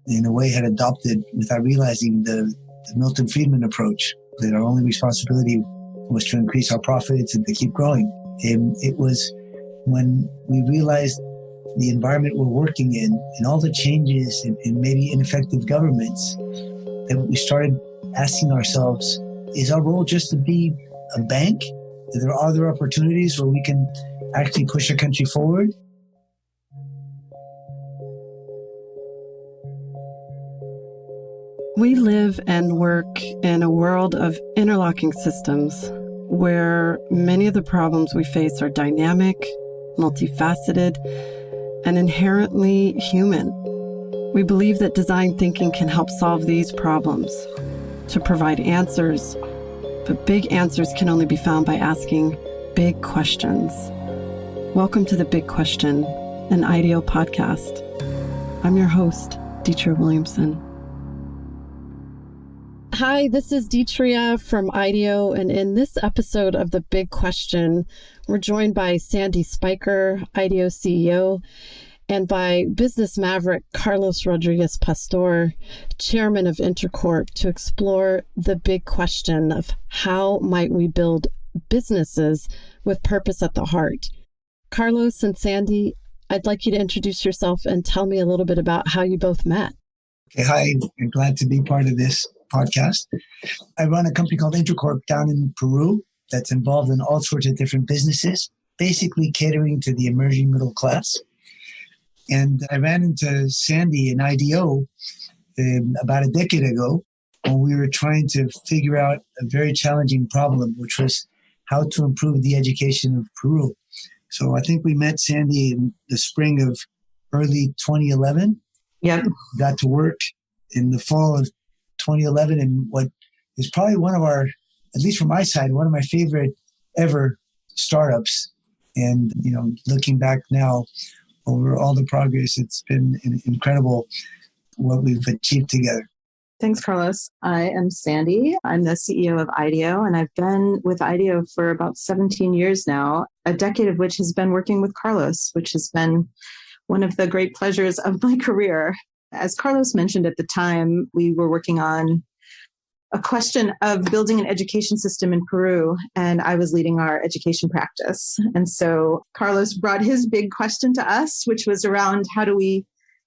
in a way, had adopted without realizing the Milton Friedman approach, that our only responsibility was to increase our profits and to keep growing. And it was when we realized the environment we're working in and all the changes and maybe ineffective governments that we started asking ourselves, is our role just to be a bank? Are there other opportunities where we can actually push our country forward? We live and work in a world of interlocking systems where many of the problems we face are dynamic, multifaceted, and inherently human. We believe that design thinking can help solve these problems, to provide answers, but big answers can only be found by asking big questions. Welcome to The Big Question, an IDEO podcast. I'm your host, Detria Williamson. Hi, this is Detria from IDEO, and in this episode of The Big Question, we're joined by Sandy Speicher, IDEO CEO, and by business maverick Carlos Rodriguez Pastor, chairman of Intercorp, to explore the big question of how might we build businesses with purpose at the heart. Carlos and Sandy, I'd like you to introduce yourself and tell me a little bit about how you both met. Okay, hi, I'm glad to be part of this podcast. I run a company called Intercorp down in Peru that's involved in all sorts of different businesses, basically catering to the emerging middle class. And I ran into Sandy in IDEO about a decade ago when we were trying to figure out a very challenging problem, which was how to improve the education of Peru. So I think we met Sandy in the spring of early 2011. Yep. Got to work in the fall of 2011 in what is probably one of our, at least from my side, one of my favorite ever startups. And, looking back now over all the progress, it's been incredible what we've achieved together. Thanks, Carlos. I am Sandy. I'm the CEO of IDEO, and I've been with IDEO for about 17 years now, a decade of which has been working with Carlos, which has been one of the great pleasures of my career. As Carlos mentioned at the time, we were working on a question of building an education system in Peru, and I was leading our education practice. And so Carlos brought his big question to us, which was around how do we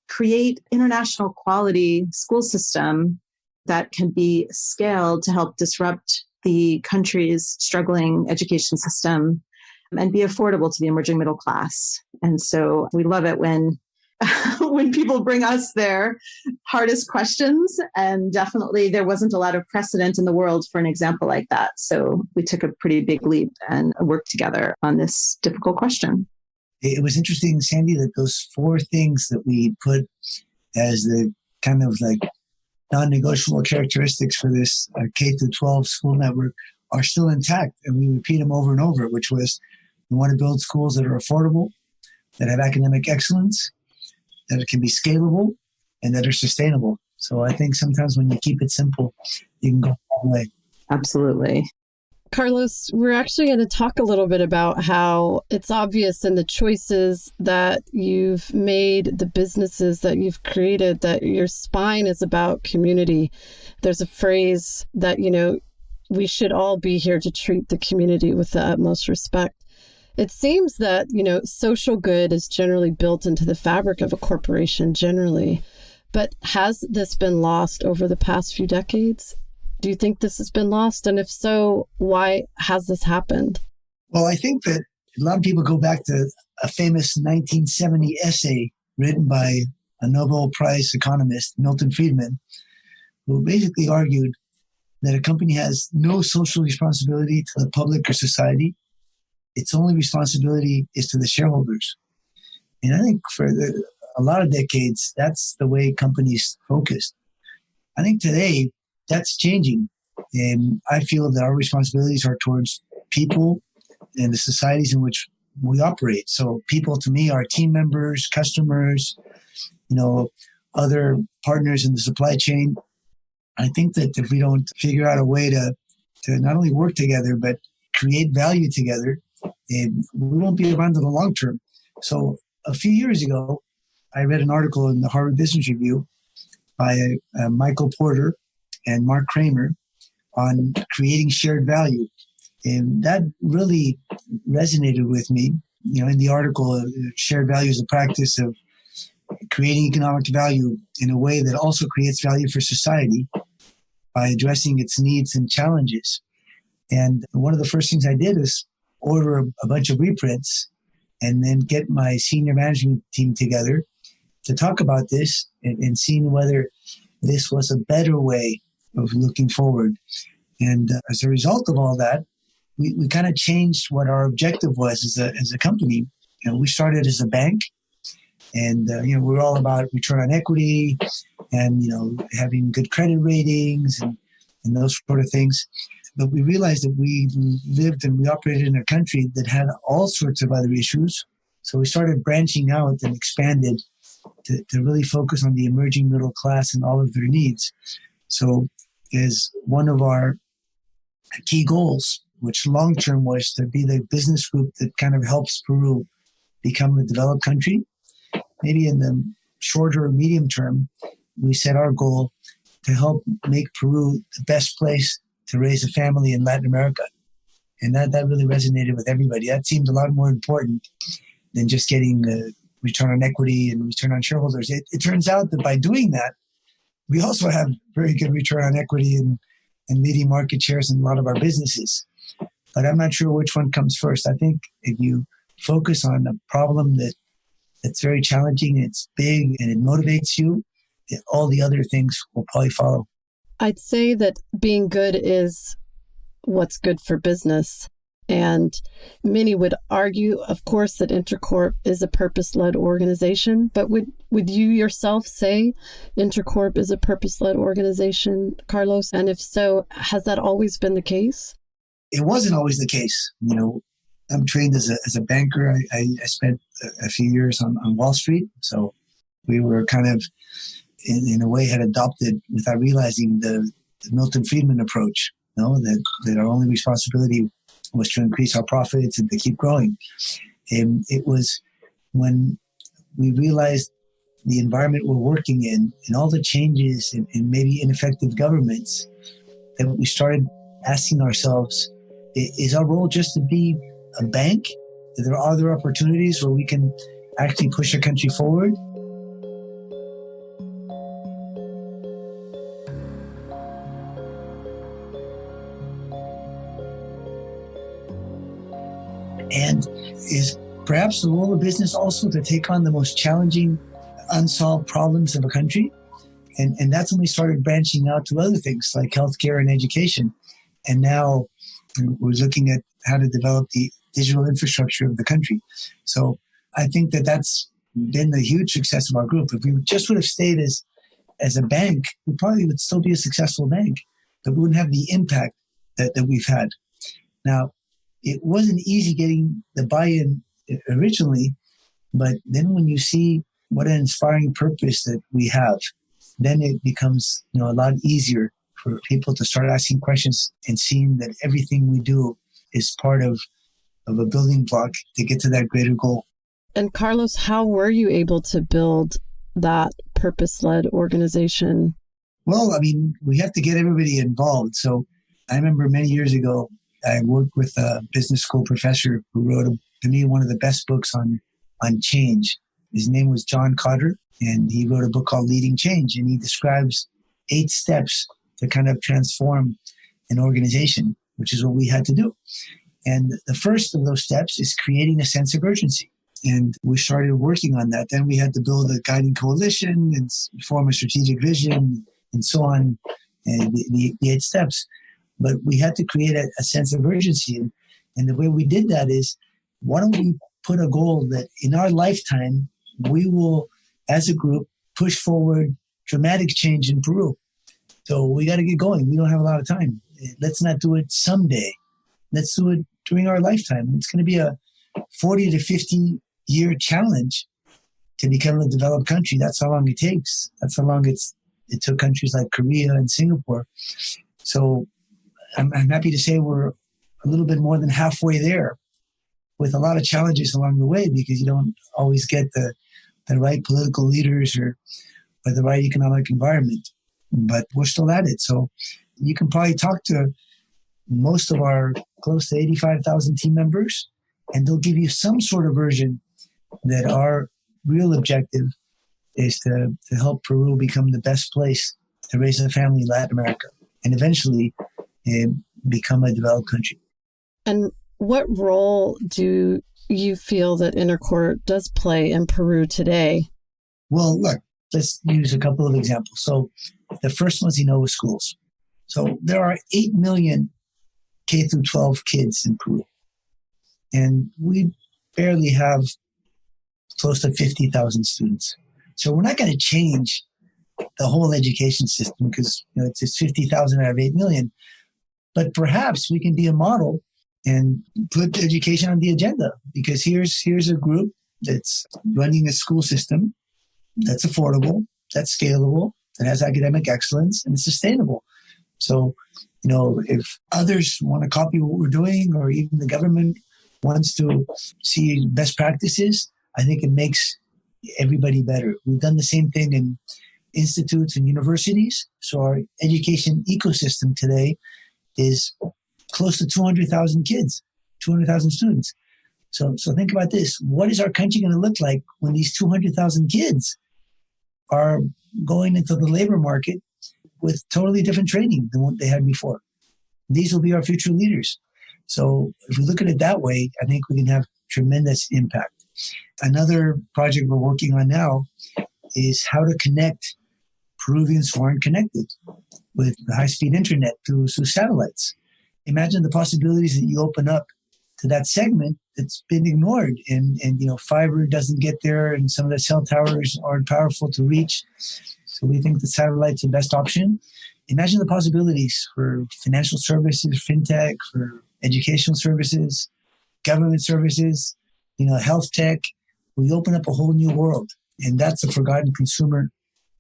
create international quality school system that can be scaled to help disrupt the country's struggling education system and be affordable to the emerging middle class. And so we love it when people bring us their hardest questions. And definitely there wasn't a lot of precedent in the world for an example like that. So we took a pretty big leap and worked together on this difficult question. It was interesting, Sandy, that those four things that we put as the kind of like non-negotiable characteristics for this K-12 school network are still intact. And we repeat them over and over, which was we want to build schools that are affordable, that have academic excellence, that it can be scalable, and that are sustainable. So I think sometimes when you keep it simple, you can go a long way. Absolutely. Carlos, we're actually going to talk a little bit about how it's obvious in the choices that you've made, the businesses that you've created, that your spine is about community. There's a phrase that, we should all be here to treat the community with the utmost respect. It seems that, social good is generally built into the fabric of a corporation generally, but has this been lost over the past few decades? Do you think this has been lost? And if so, why has this happened? Well, I think that a lot of people go back to a famous 1970 essay written by a Nobel Prize economist, Milton Friedman, who basically argued that a company has no social responsibility to the public or society. Its only responsibility is to the shareholders. And I think for a lot of decades, that's the way companies focused. I think today that's changing. And I feel that our responsibilities are towards people and the societies in which we operate. So people to me are team members, customers, other partners in the supply chain. I think that if we don't figure out a way to not only work together, but create value together, we won't be around in the long term. So a few years ago, I read an article in the Harvard Business Review by Michael Porter and Mark Kramer on creating shared value. And that really resonated with me. In the article, shared value is a practice of creating economic value in a way that also creates value for society by addressing its needs and challenges. And one of the first things I did is order a bunch of reprints and then get my senior management team together to talk about this and seeing whether this was a better way of looking forward. And as a result of all that, we kind of changed what our objective was as a company. We started as a bank, and we're all about return on equity and having good credit ratings and those sort of things. But we realized that we lived and we operated in a country that had all sorts of other issues. So we started branching out and expanded to really focus on the emerging middle class and all of their needs. So as one of our key goals, which long-term was to be the business group that kind of helps Peru become a developed country, maybe in the shorter or medium term, we set our goal to help make Peru the best place to raise a family in Latin America. And that really resonated with everybody. That seemed a lot more important than just getting return on equity and return on shareholders. It turns out that by doing that, we also have very good return on equity and leading market shares in a lot of our businesses. But I'm not sure which one comes first. I think if you focus on a problem that's very challenging, it's big, and it motivates you, all the other things will probably follow. I'd say that being good is what's good for business. And many would argue, of course, that Intercorp is a purpose-led organization. But would you yourself say Intercorp is a purpose-led organization, Carlos? And if so, has that always been the case? It wasn't always the case. I'm trained as a banker. I spent a few years on Wall Street. So we were kind of, in a way, had adopted, without realizing, the Milton Friedman approach, that our only responsibility was to increase our profits and to keep growing. And it was when we realized the environment we're working in and all the changes and maybe ineffective governments that we started asking ourselves, is our role just to be a bank? Are there other opportunities where we can actually push our country forward? And is perhaps the role of business also to take on the most challenging, unsolved problems of a country? And that's when we started branching out to other things like healthcare and education. And now we're looking at how to develop the digital infrastructure of the country. So I think that's been the huge success of our group. If we just would have stayed as a bank, we probably would still be a successful bank, but we wouldn't have the impact that we've had. Now, it wasn't easy getting the buy-in originally, but then when you see what an inspiring purpose that we have, then it becomes a lot easier for people to start asking questions and seeing that everything we do is part of a building block to get to that greater goal. And Carlos, how were you able to build that purpose-led organization? Well, we have to get everybody involved. So I remember many years ago, I worked with a business school professor who wrote, to me, one of the best books on change. His name was John Cotter, and he wrote a book called Leading Change, and he describes 8 steps to kind of transform an organization, which is what we had to do. And the first of those steps is creating a sense of urgency. And we started working on that. Then we had to build a guiding coalition and form a strategic vision and so on, and the 8 steps. But we had to create a sense of urgency. And the way we did that is, why don't we put a goal that in our lifetime, we will, as a group, push forward dramatic change in Peru. So we got to get going. We don't have a lot of time. Let's not do it someday. Let's do it during our lifetime. It's going to be a 40 to 50 year challenge to become a developed country. That's how long it takes. That's how long it took countries like Korea and Singapore. So I'm happy to say we're a little bit more than halfway there, with a lot of challenges along the way, because you don't always get the right political leaders by the right economic environment. But we're still at it. So you can probably talk to most of our close to 85,000 team members, and they'll give you some sort of version that our real objective is to help Peru become the best place to raise a family in Latin America and eventually become a developed country. And what role do you feel that Intercorp does play in Peru today? Well, look, let's use a couple of examples. So the first one's schools. So there are 8 million K through 12 kids in Peru. And we barely have close to 50,000 students. So we're not going to change the whole education system because it's 50,000 out of 8 million. But perhaps we can be a model and put education on the agenda, because here's a group that's running a school system that's affordable, that's scalable, that has academic excellence, and it's sustainable. So, if others want to copy what we're doing, or even the government wants to see best practices, I think it makes everybody better. We've done the same thing in institutes and universities. So our education ecosystem today is close to 200,000 kids, 200,000 students. So think about this. What is our country going to look like when these 200,000 kids are going into the labor market with totally different training than what they had before? These will be our future leaders. So if we look at it that way, I think we can have tremendous impact. Another project we're working on now is how to connect Peruvians who aren't connected with the high-speed internet through satellites. Imagine the possibilities that you open up to that segment that's been ignored, and fiber doesn't get there, and some of the cell towers aren't powerful to reach. So we think the satellite's the best option. Imagine the possibilities for financial services, fintech, for educational services, government services, health tech. We open up a whole new world, and that's a forgotten consumer,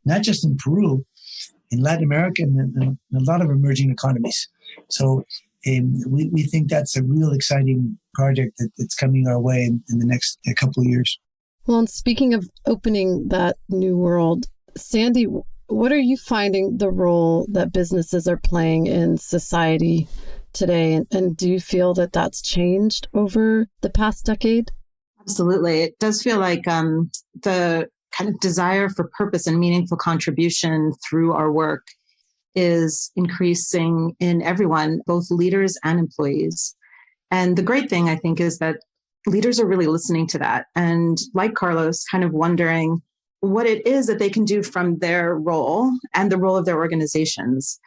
not just in Peru, in Latin America, and a lot of emerging economies. So we think that's a real exciting project that's coming our way in the next couple of years. Well, and speaking of opening that new world, Sandy, what are you finding the role that businesses are playing in society today? And do you feel that that's changed over the past decade? Absolutely. It does feel like the kind of desire for purpose and meaningful contribution through our work is increasing in everyone, both leaders and employees. And the great thing, I think, is that leaders are really listening to that. And like Carlos, kind of wondering what it is that they can do from their role and the role of their organizations.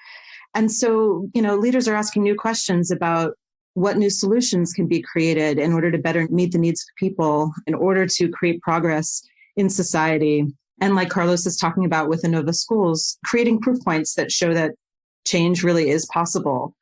And so, leaders are asking new questions about what new solutions can be created in order to better meet the needs of people, in order to create progress in society. And like Carlos is talking about with Innova Schools, creating proof points that show that change really is possible.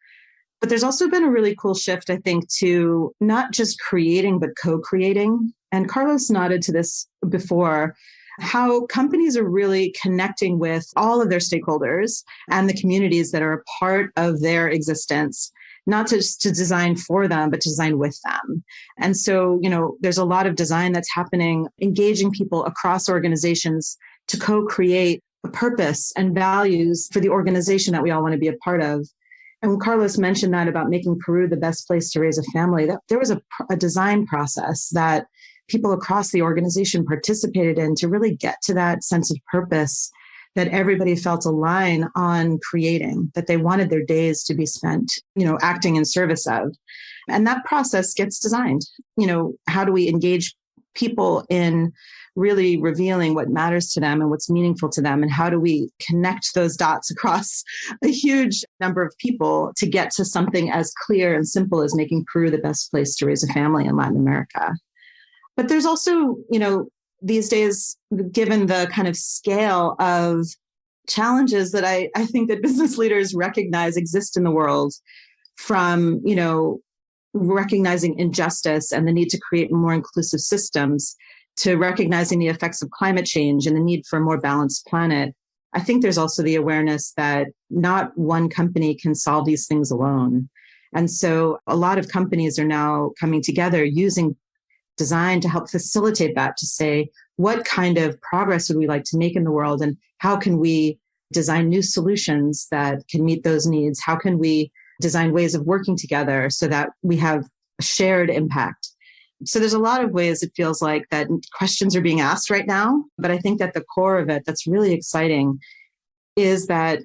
But there's also been a really cool shift, I think, to not just creating, but co-creating. And Carlos nodded to this before, how companies are really connecting with all of their stakeholders and the communities that are a part of their existence, not just to design for them, but to design with them. And so, there's a lot of design that's happening, engaging people across organizations to co-create a purpose and values for the organization that we all want to be a part of. And when Carlos mentioned that about making Peru the best place to raise a family, that there was a design process that people across the organization participated in to really get to that sense of purpose that everybody felt aligned on creating, that they wanted their days to be spent, acting in service of. And that process gets designed. How do we engage people in really revealing what matters to them and what's meaningful to them? And how do we connect those dots across a huge number of people to get to something as clear and simple as making Peru the best place to raise a family in Latin America? But there's also, these days, given the kind of scale of challenges that I think that business leaders recognize exist in the world, from, recognizing injustice and the need to create more inclusive systems, to recognizing the effects of climate change and the need for a more balanced planet, I think there's also the awareness that not one company can solve these things alone. And so a lot of companies are now coming together using design to help facilitate that, to say, what kind of progress would we like to make in the world, and How can we design new solutions that can meet those needs? How can we design ways of working together so that we have a shared impact? So there's a lot of ways it feels like that questions are being asked right now. But I think that the core of it that's really exciting is that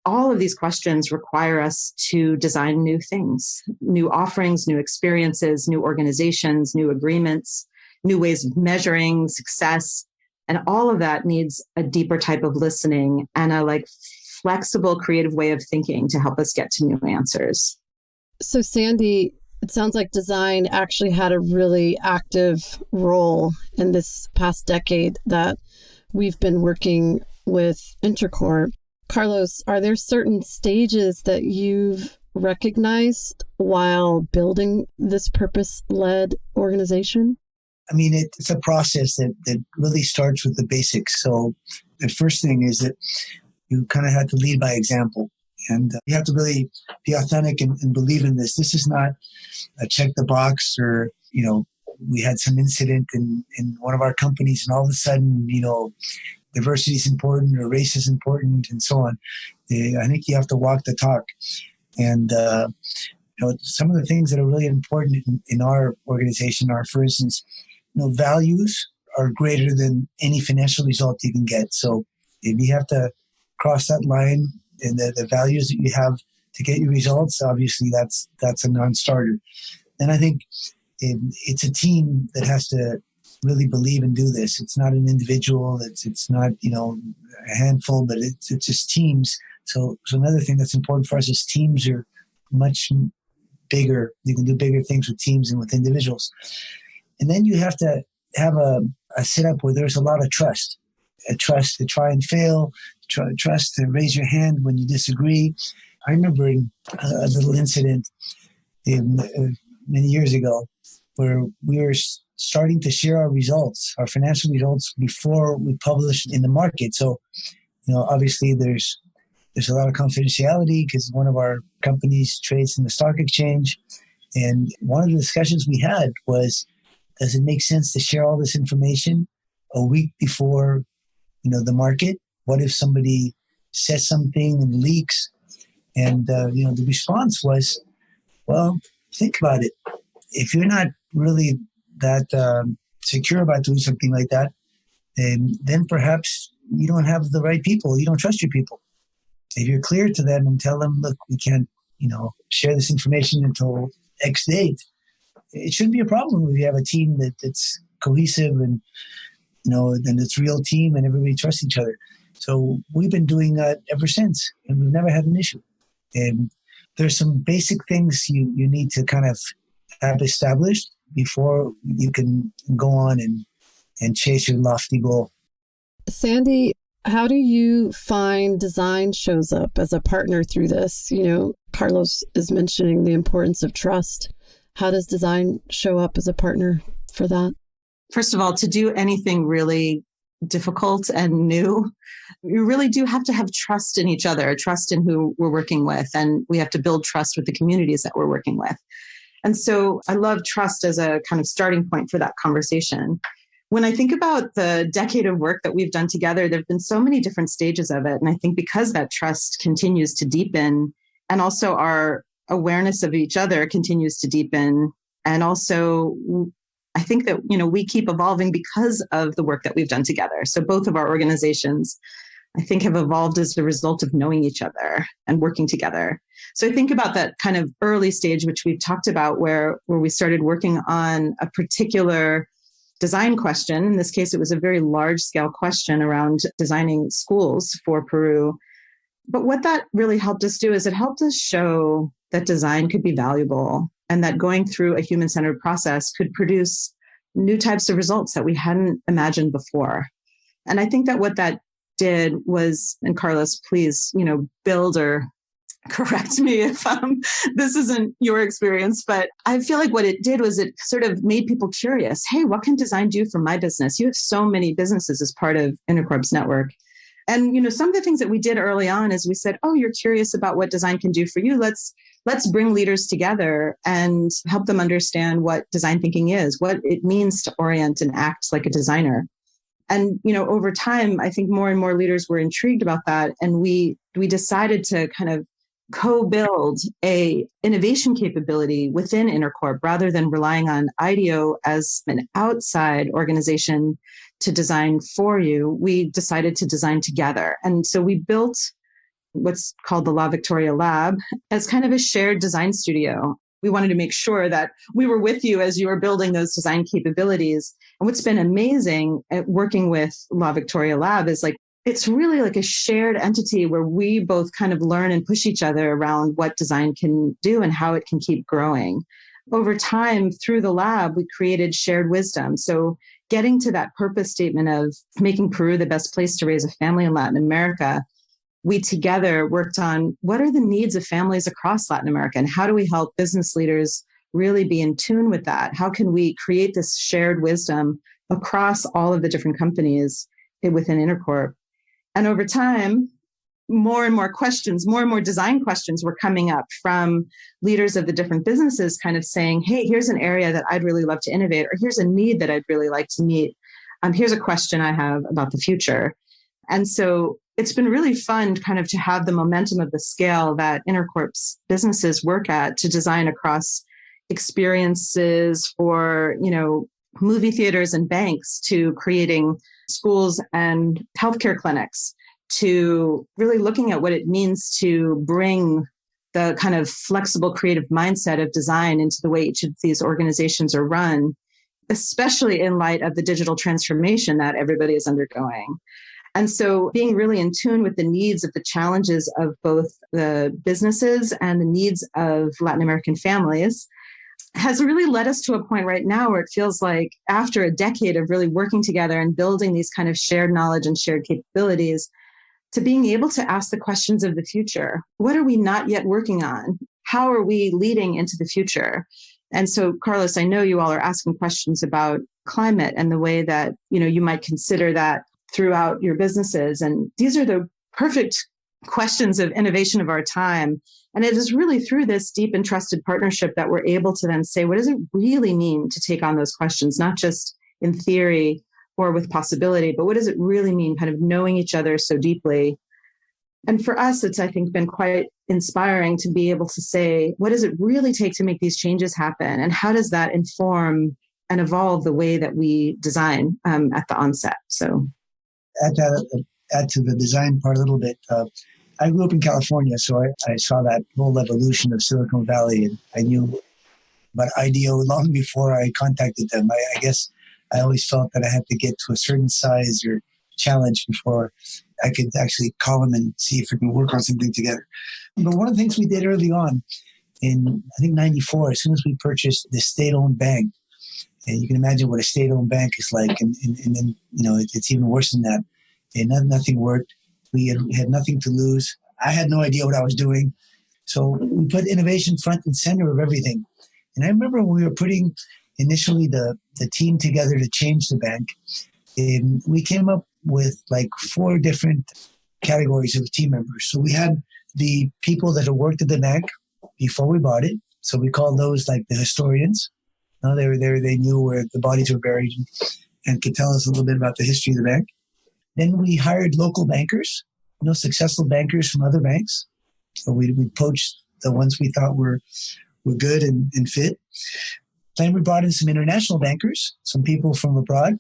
all of these questions require us to design new things, new offerings, new experiences, new organizations, new agreements, new ways of measuring success. And all of that needs a deeper type of listening and a flexible, creative way of thinking to help us get to new answers. So Sandy, it sounds like design actually had a really active role in this past decade that we've been working with Intercorp. Carlos, are there certain stages that you've recognized while building this purpose-led organization? I mean, it's a process that really starts with the basics. So the first thing is that you kind of have to lead by example. And you have to really be authentic and believe in this. This is not a check the box or, we had some incident in one of our companies and all of a sudden, diversity is important or race is important and so on. I think you have to walk the talk. And, some of the things that are really important in our organization are, for instance, values are greater than any financial result you can get. So if you have to cross that line and the values that you have to get your results, obviously that's a non-starter. And I think it's a team that has to really believe and do this. It's not an individual. It's not, a handful, but it's just teams. So another thing that's important for us is teams are much bigger. You can do bigger things with teams than with individuals. And then you have to have a setup where there's a lot of trust. A trust to try and fail, trust to raise your hand when you disagree. I remember a little incident many years ago where we were starting to share our results, our financial results, before we published in the market. So, obviously there's a lot of confidentiality because one of our companies trades in the stock exchange. And one of the discussions we had was, does it make sense to share all this information a week before, the market? What if somebody says something and leaks? And, the response was, well, think about it. If you're not really that secure about doing something like that, then perhaps you don't have the right people. You don't trust your people. If you're clear to them and tell them, look, we can't, share this information until X date, it shouldn't be a problem if you have a team that's cohesive and, then it's a real team and everybody trusts each other. So we've been doing that ever since, and we've never had an issue. And there's some basic things you need to kind of have established before you can go on and chase your lofty goal. Sandy, how do you find design shows up as a partner through this? Carlos is mentioning the importance of trust. How does design show up as a partner for that? First of all, to do anything really difficult and new, you really do have to have trust in each other, trust in who we're working with, and we have to build trust with the communities that we're working with. And so I love trust as a kind of starting point for that conversation. When I think about the decade of work that we've done together, there have been so many different stages of it. And I think because that trust continues to deepen, and also our awareness of each other continues to deepen, and also I think that, we keep evolving because of the work that we've done together. So both of our organizations, I think, have evolved as a result of knowing each other and working together. So I think about that kind of early stage, which we've talked about, where we started working on a particular design question. In this case, it was a very large scale question around designing schools for Peru. But what that really helped us do is it helped us show that design could be valuable and that going through a human-centered process could produce new types of results that we hadn't imagined before. And I think that what that did was, and Carlos, please, build or correct me if this isn't your experience, but I feel like what it did was it sort of made people curious. Hey, what can design do for my business? You have so many businesses as part of Intercorp's network. And, some of the things that we did early on is we said, oh, you're curious about what design can do for you. Let's bring leaders together and help them understand what design thinking is, what it means to orient and act like a designer. And, over time, I think more and more leaders were intrigued about that. And we decided to kind of co-build a innovation capability within Intercorp rather than relying on IDEO as an outside organization to design for you. We decided to design together. And so we built what's called the La Victoria Lab as kind of a shared design studio. We wanted to make sure that we were with you as you were building those design capabilities. And what's been amazing at working with La Victoria Lab is it's really like a shared entity where we both kind of learn and push each other around what design can do and how it can keep growing. Over time, through the lab, we created shared wisdom. So getting to that purpose statement of making Peru the best place to raise a family in Latin America, we together worked on what are the needs of families across Latin America and how do we help business leaders really be in tune with that? How can we create this shared wisdom across all of the different companies within Intercorp? And over time, more and more questions, more and more design questions were coming up from leaders of the different businesses kind of saying, hey, here's an area that I'd really love to innovate, or here's a need that I'd really like to meet. Here's a question I have about the future. And so it's been really fun kind of to have the momentum of the scale that Intercorp's businesses work at to design across experiences for, movie theaters and banks to creating schools and healthcare clinics to really looking at what it means to bring the kind of flexible creative mindset of design into the way each of these organizations are run, especially in light of the digital transformation that everybody is undergoing. And so being really in tune with the needs of the challenges of both the businesses and the needs of Latin American families has really led us to a point right now where it feels like after a decade of really working together and building these kind of shared knowledge and shared capabilities, to being able to ask the questions of the future. What are we not yet working on? How are we leading into the future? And so, Carlos, I know you all are asking questions about climate and the way that, you might consider that throughout your businesses. And these are the perfect questions of innovation of our time. And it is really through this deep and trusted partnership that we're able to then say, what does it really mean to take on those questions, not just in theory or with possibility, but what does it really mean, kind of knowing each other so deeply? And for us, it's, I think, been quite inspiring to be able to say, what does it really take to make these changes happen? And how does that inform and evolve the way that we design at the onset? So add to the design part a little bit. I grew up in California, so I saw that whole evolution of Silicon Valley, and I knew about IDEO long before I contacted them. I guess I always felt that I had to get to a certain size or challenge before I could actually call them and see if we can work on something together. But one of the things we did early on in, I think, 94, as soon as we purchased the state-owned bank, and you can imagine what a state-owned bank is like, and then, it's even worse than that. And nothing worked. We had nothing to lose. I had no idea what I was doing. So we put innovation front and center of everything. And I remember when we were putting initially the team together to change the bank, and we came up with 4 different categories of team members. So we had the people that had worked at the bank before we bought it. So we called those the historians. They were there, they knew where the bodies were buried and could tell us a little bit about the history of the bank. Then we hired local bankers, successful bankers from other banks. So we poached the ones we thought were good and fit. Then we brought in some international bankers, some people from abroad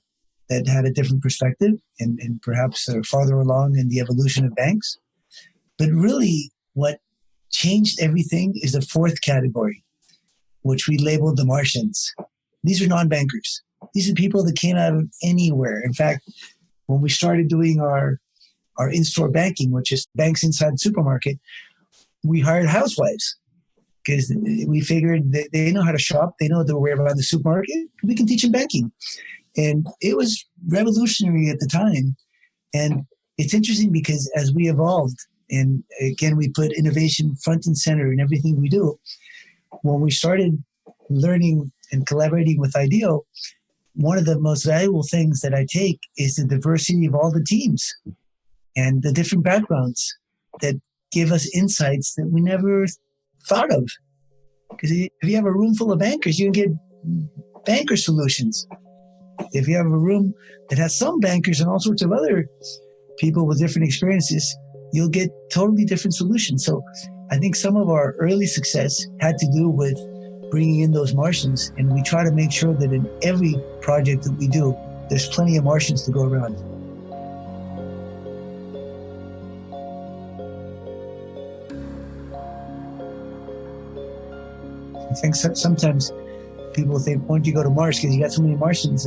that had a different perspective and perhaps are farther along in the evolution of banks. But really what changed everything is the 4th category, which we labeled the Martians. These are non-bankers. These are people that came out of anywhere. In fact, when we started doing our in-store banking, which is banks inside the supermarket, we hired housewives because we figured that they know how to shop. They know their way around the supermarket. We can teach them banking. And it was revolutionary at the time. And it's interesting because as we evolved, and again, we put innovation front and center in everything we do, when we started learning and collaborating with IDEO, one of the most valuable things that I take is the diversity of all the teams and the different backgrounds that give us insights that we never thought of. Because if you have a room full of bankers, you can get banker solutions. if you have a room that has some bankers and all sorts of other people with different experiences, you'll get totally different solutions. So I think some of our early success had to do with bringing in those Martians, and we try to make sure that in every project that we do, there's plenty of Martians to go around. I think sometimes people think, why don't you go to Mars because you got so many Martians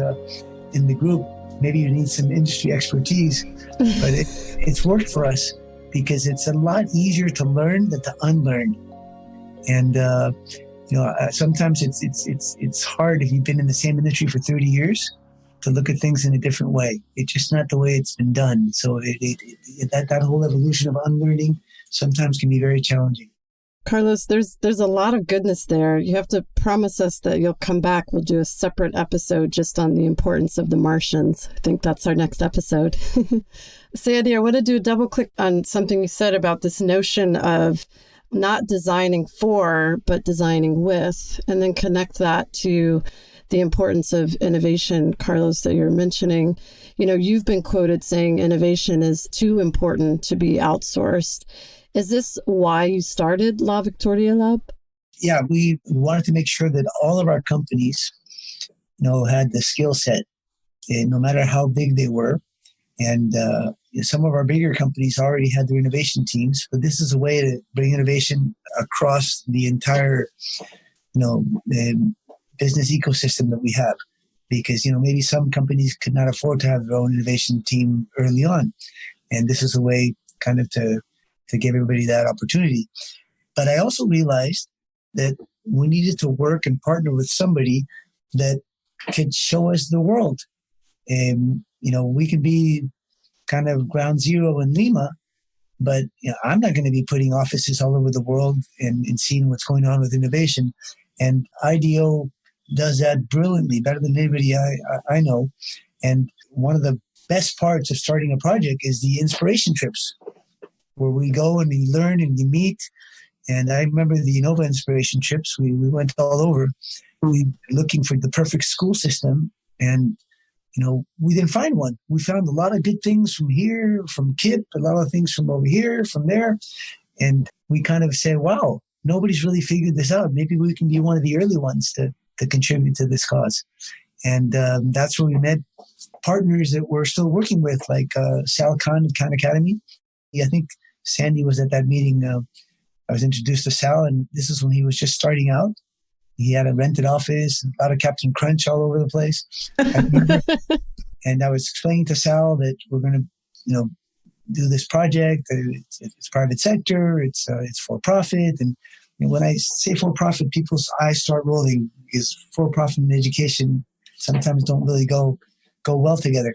in the group? Maybe you need some industry expertise, but it's worked for us because it's a lot easier to learn than to unlearn. And sometimes it's hard if you've been in the same industry for 30 years to look at things in a different way. It's just not the way it's been done. So that whole evolution of unlearning sometimes can be very challenging. Carlos, there's a lot of goodness there. You have to promise us that you'll come back. We'll do a separate episode just on the importance of the Martians. I think that's our next episode. Sandy, I want to do a double click on something you said about this notion of not designing for, but designing with, and then connect that to the importance of innovation, Carlos, that you're mentioning. You've been quoted saying innovation is too important to be outsourced. Is this why you started La Victoria Lab? Yeah, we wanted to make sure that all of our companies, had the skill set, no matter how big they were. And some of our bigger companies already had their innovation teams, but this is a way to bring innovation across the entire, business ecosystem that we have. Because, maybe some companies could not afford to have their own innovation team early on. And this is a way kind of to give everybody that opportunity. But I also realized that we needed to work and partner with somebody that could show us the world. And, we could be kind of ground zero in Lima, but I'm not going to be putting offices all over the world and seeing what's going on with innovation. And IDEO does that brilliantly, better than anybody I know. And one of the best parts of starting a project is the inspiration trips, where we go and we learn and you meet. And I remember the Innova inspiration trips. We went all over. We were looking for the perfect school system. And, we didn't find one. We found a lot of good things from here, from KIP, a lot of things from over here, from there. And we kind of said, wow, nobody's really figured this out. Maybe we can be one of the early ones to contribute to this cause. And that's where we met partners that we're still working with, like Sal Khan of Khan Academy. I think Sandy was at that meeting. I was introduced to Sal, and this is when he was just starting out. He had a rented office, a lot of Captain Crunch all over the place. And I was explaining to Sal that we're going to, do this project. It's private sector. It's for profit. And when I say for profit, people's eyes start rolling because for profit and education sometimes don't really go well together.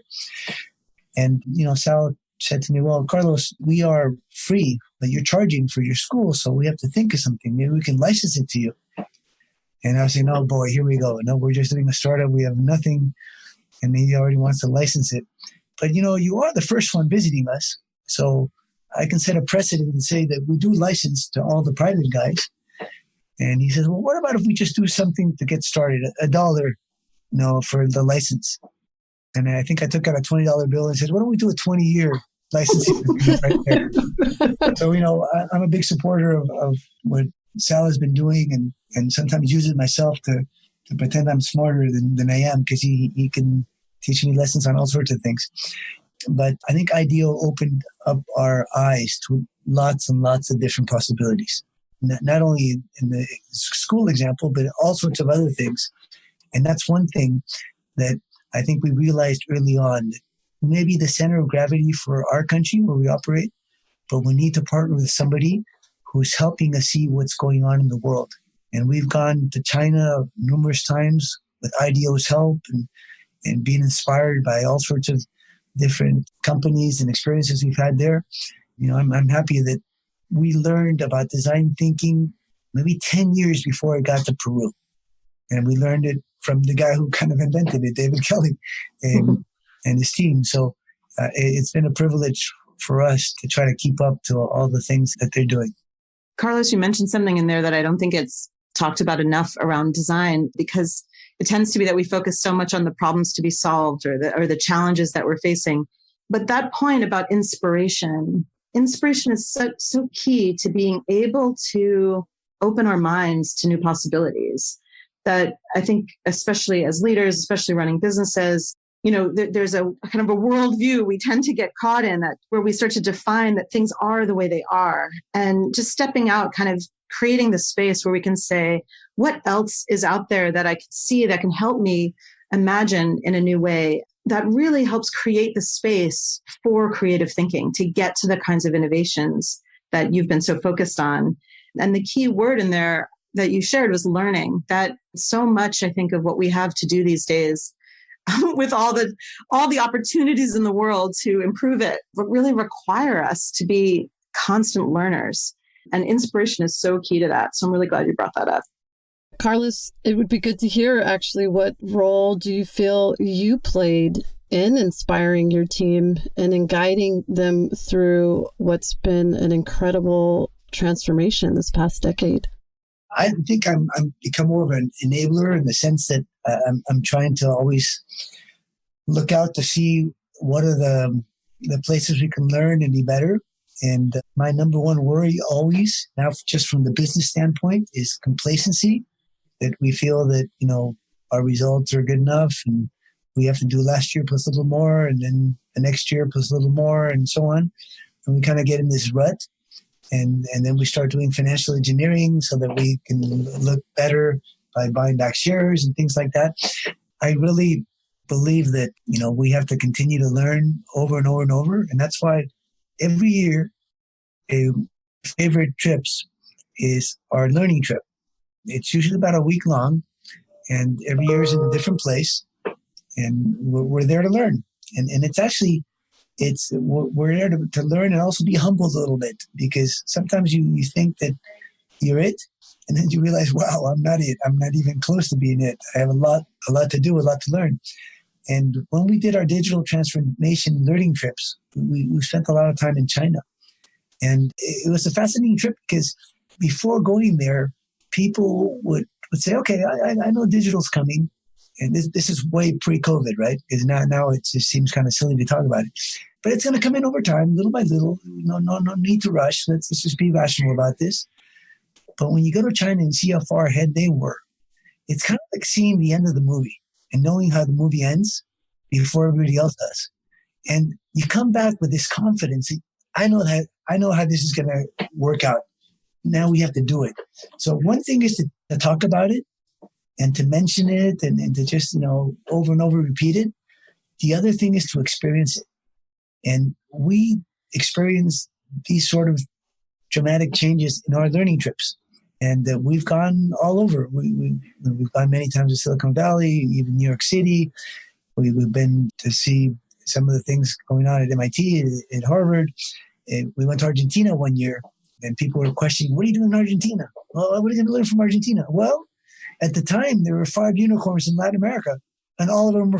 And Sal said to me, well, Carlos, we are free, but you're charging for your school. So we have to think of something. Maybe we can license it to you. And I was saying, oh boy, here we go. No, we're just doing a startup. We have nothing. And he already wants to license it. But you are the first one visiting us. So I can set a precedent and say that we do license to all the private guys. And he says, well, what about if we just do something to get started, $1, for the license? And I think I took out a $20 bill and said, why don't we do a 20-year licensing agreement right there? So, I'm a big supporter of what Sal has been doing and sometimes use it myself to pretend I'm smarter than I am because he can teach me lessons on all sorts of things. But I think IDEO opened up our eyes to lots and lots of different possibilities, not only in the school example, but all sorts of other things. And that's one thing that I think we realized early on, that maybe the center of gravity for our country where we operate, but we need to partner with somebody who's helping us see what's going on in the world. And we've gone to China numerous times with IDEO's help and being inspired by all sorts of different companies and experiences we've had there. I'm happy that we learned about design thinking maybe 10 years before I got to Peru. And we learned it from the guy who kind of invented it, David Kelly, and his team. So it's been a privilege for us to try to keep up to all the things that they're doing. Carlos, you mentioned something in there that I don't think it's talked about enough around design, because it tends to be that we focus so much on the problems to be solved or the challenges that we're facing. But that point about inspiration is so key to being able to open our minds to new possibilities that I think, especially as leaders, especially running businesses, there's a kind of a worldview we tend to get caught in that where we start to define that things are the way they are, and just stepping out, kind of creating the space where we can say, what else is out there that I can see that can help me imagine in a new way, that really helps create the space for creative thinking to get to the kinds of innovations that you've been so focused on. And the key word in there that you shared was learning. That so much, I think, of what we have to do these days with all the opportunities in the world to improve it, but really require us to be constant learners. And inspiration is so key to that. So I'm really glad you brought that up. Carlos, it would be good to hear actually, what role do you feel you played in inspiring your team and in guiding them through what's been an incredible transformation this past decade? I think I'm become more of an enabler in the sense that I'm trying to always look out to see what are the places we can learn and be better. And my number one worry always, now just from the business standpoint, is complacency, that we feel that, our results are good enough and we have to do last year plus a little more and then the next year plus a little more and so on. And we kind of get in this rut. And then we start doing financial engineering so that we can look better by buying back shares and things like that. I really believe that, we have to continue to learn over and over and over. And that's why every year, a favorite trips is our learning trip. It's usually about a week long, and every year is in a different place. And we're there to learn. And it's actually, we're there to learn and also be humbled a little bit, because sometimes you think that you're it, and then you realize, wow, I'm not it. I'm not even close to being it. I have a lot to do, a lot to learn. And when we did our digital transformation learning trips, we spent a lot of time in China. And it was a fascinating trip because before going there, people would say, okay, I know digital's coming. And this is way pre-COVID, right? Because now it just seems kind of silly to talk about it. But it's going to come in over time, little by little. No need to rush. Let's just be rational about this. But when you go to China and see how far ahead they were, it's kind of like seeing the end of the movie and knowing how the movie ends before everybody else does. And you come back with this confidence. I know how this is going to work out. Now we have to do it. So one thing is to talk about it and to mention it and to just, over and over repeat it. The other thing is to experience it. And we experience these sort of dramatic changes in our learning trips. And we've gone all over. We've gone many times to Silicon Valley, even New York City. We've been to see some of the things going on at MIT, at Harvard. And we went to Argentina one year, and people were questioning, what are you doing in Argentina? Well, what are you going to learn from Argentina? Well, at the time, there were 5 unicorns in Latin America, and all of them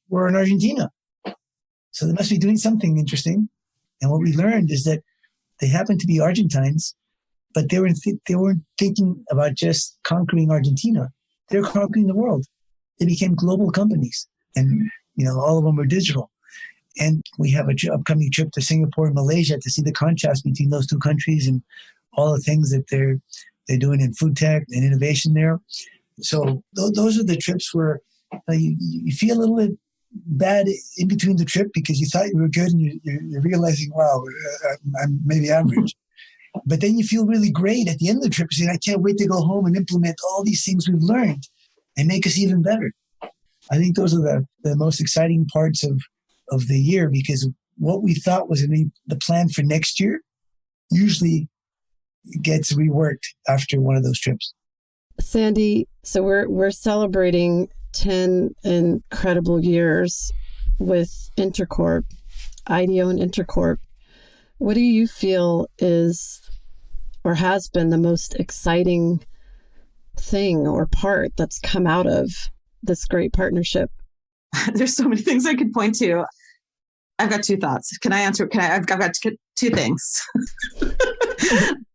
were in Argentina. So they must be doing something interesting. And what we learned is that they happened to be Argentines, but they weren't thinking about just conquering Argentina. They were conquering the world. They became global companies, and all of them were digital. And we have an upcoming trip to Singapore and Malaysia to see the contrast between those two countries and all the things that they're doing in food tech and innovation there. So those are the trips where you feel a little bit bad in between the trip because you thought you were good and you're realizing, wow, I'm maybe average. But then you feel really great at the end of the trip saying, I can't wait to go home and implement all these things we've learned and make us even better. I think those are the most exciting parts of the year, because what we thought was the plan for next year usually gets reworked after one of those trips. Sandy, so we're celebrating 10 incredible years with Intercorp, IDEO and Intercorp. What do you feel is or has been the most exciting thing or part that's come out of this great partnership? There's so many things I could point to. I've got 2 thoughts. Can I answer? I've got 2 things.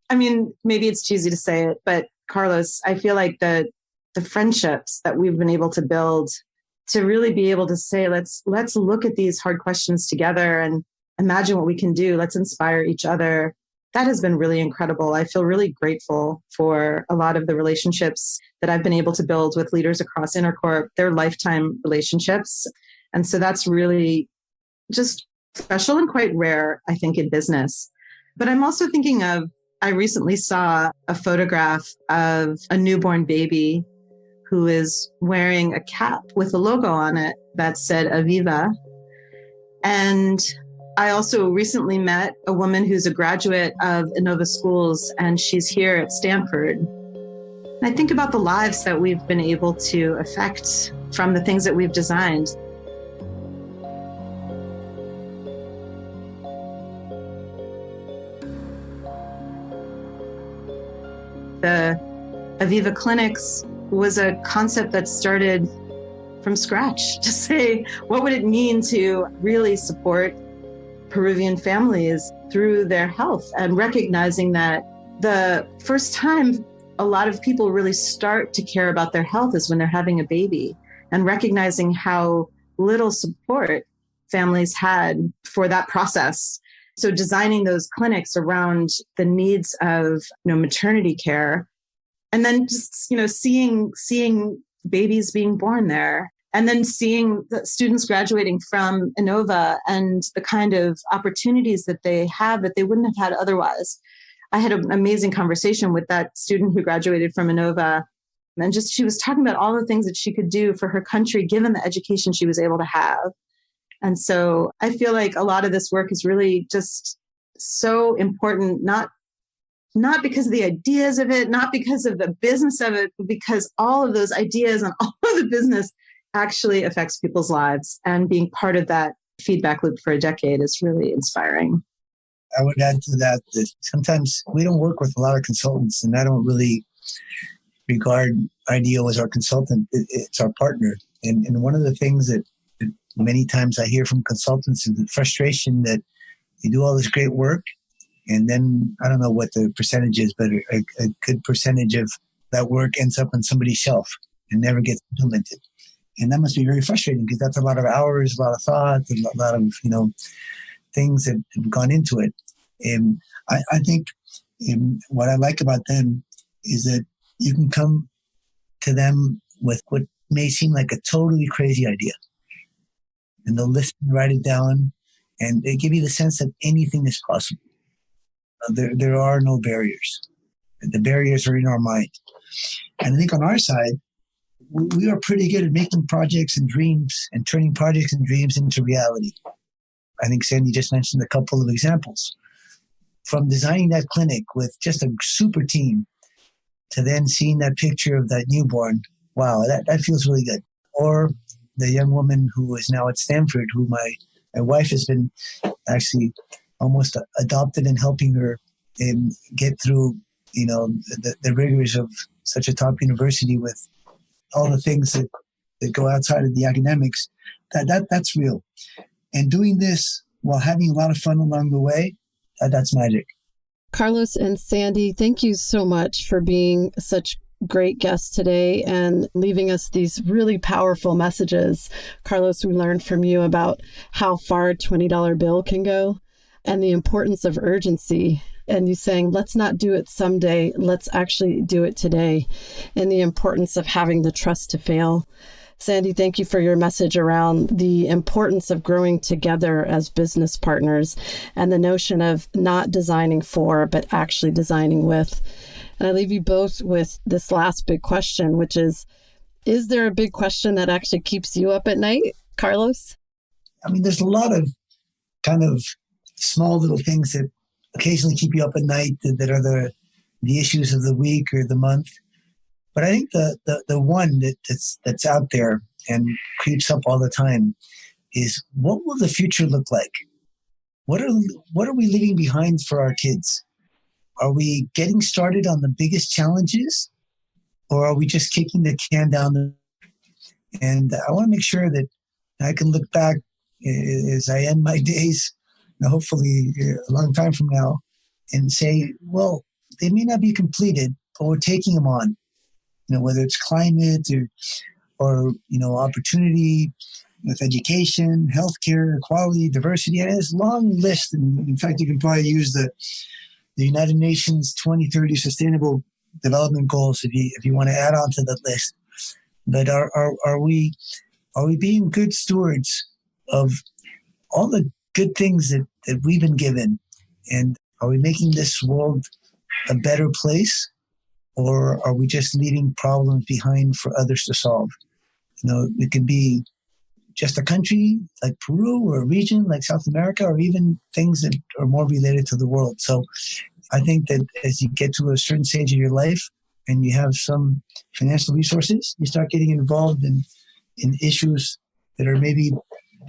I mean, maybe it's cheesy to say it, but Carlos, I feel like the the friendships that we've been able to build to really be able to say, let's look at these hard questions together and imagine what we can do. Let's inspire each other. That has been really incredible. I feel really grateful for a lot of the relationships that I've been able to build with leaders across Intercorp. They're lifetime relationships. And so that's really just special and quite rare, I think, in business. But I'm also thinking of, I recently saw a photograph of a newborn baby who is wearing a cap with a logo on it that said Aviva. And I also recently met a woman who's a graduate of Innova Schools, and she's here at Stanford. And I think about the lives that we've been able to affect from the things that we've designed. The Aviva Clinics was a concept that started from scratch to say, what would it mean to really support Peruvian families through their health, and recognizing that the first time a lot of people really start to care about their health is when they're having a baby, and recognizing how little support families had for that process. So designing those clinics around the needs of, maternity care, and then just, seeing babies being born there, and then seeing the students graduating from Innova and the kind of opportunities that they have that they wouldn't have had otherwise. I had an amazing conversation with that student who graduated from Innova, and she was talking about all the things that she could do for her country, given the education she was able to have. And so I feel like a lot of this work is really just so important, not because of the ideas of it, not because of the business of it, but because all of those ideas and all of the business actually affects people's lives. And being part of that feedback loop for a decade is really inspiring. I would add to that sometimes we don't work with a lot of consultants, and I don't really regard IDEO as our consultant. It's our partner. And one of the things that many times I hear from consultants is the frustration that you do all this great work, and then I don't know what the percentage is, but a good percentage of that work ends up on somebody's shelf and never gets implemented. And that must be very frustrating, because that's a lot of hours, a lot of thought, a lot of, things that have gone into it. And I think what I like about them is that you can come to them with what may seem like a totally crazy idea, and they'll listen, write it down, and they give you the sense that anything is possible. There are no barriers. The barriers are in our mind. And I think on our side, we are pretty good at making projects and dreams and turning projects and dreams into reality. I think Sandy just mentioned a couple of examples. From designing that clinic with just a super team to then seeing that picture of that newborn, wow, that feels really good. Or the young woman who is now at Stanford, who my wife has been actually almost adopted and helping her get through, the rigors of such a top university with all the things that go outside of the academics. That's real. And doing this while having a lot of fun along the way, that's magic. Carlos and Sandy, thank you so much for being such great guests today and leaving us these really powerful messages. Carlos, we learned from you about how far a $20 bill can go and the importance of urgency. And you saying, let's not do it someday, let's actually do it today, and the importance of having the trust to fail. Sandy, thank you for your message around the importance of growing together as business partners and the notion of not designing for, but actually designing with. And I leave you both with this last big question, which is there a big question that actually keeps you up at night, Carlos? I mean, there's a lot of kind of small little things that occasionally keep you up at night that are the issues of the week or the month. But I think the one that's out there and creeps up all the time is, what will the future look like? What are we leaving behind for our kids? Are we getting started on the biggest challenges, or are we just kicking the can down the? And I want to make sure that I can look back as I end my days, hopefully a long time from now, and say, well, they may not be completed, but we're taking them on. whether it's climate or opportunity with education, healthcare, equality, diversity. And it's a long list. And in fact, you can probably use the United Nations 2030 Sustainable Development Goals if you want to add on to that list. But are we being good stewards of all the good things that we've been given? And are we making this world a better place? Or are we just leaving problems behind for others to solve? It could be just a country like Peru or a region like South America, or even things that are more related to the world. So I think that as you get to a certain stage of your life and you have some financial resources, you start getting involved in issues that are maybe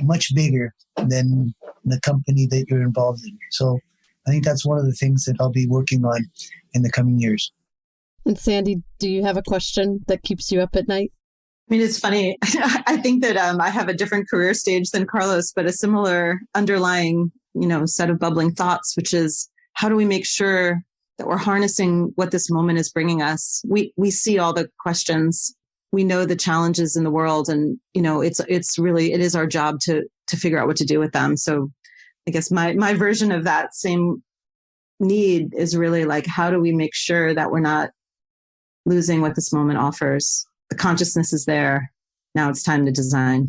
much bigger than the company that you're involved in. So I think that's one of the things that I'll be working on in the coming years. And Sandy, do you have a question that keeps you up at night? I mean, it's funny. I think that I have a different career stage than Carlos, but a similar underlying, set of bubbling thoughts, which is how do we make sure that we're harnessing what this moment is bringing us? We see all the questions. We know the challenges in the world, and it is our job to figure out what to do with them. So I guess my version of that same need is really like, how do we make sure that we're not losing what this moment offers? The consciousness is there. Now it's time to design.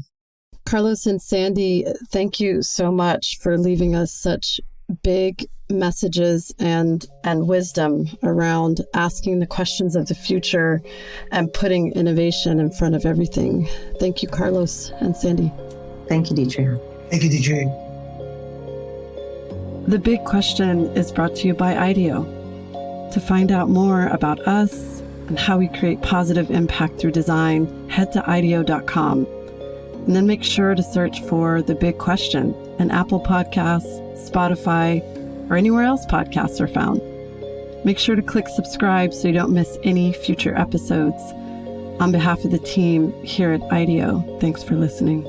Carlos and Sandy, thank you so much for leaving us such big messages and wisdom around asking the questions of the future and putting innovation in front of everything. Thank you, Carlos and Sandy. Thank you, Detria. Thank you, Detria. The Big Question is brought to you by IDEO. To find out more about us and how we create positive impact through design, head to IDEO.com. And then make sure to search for The Big Question in Apple Podcasts, Spotify, or anywhere else podcasts are found. Make sure to click subscribe so you don't miss any future episodes. On behalf of the team here at IDEO, thanks for listening.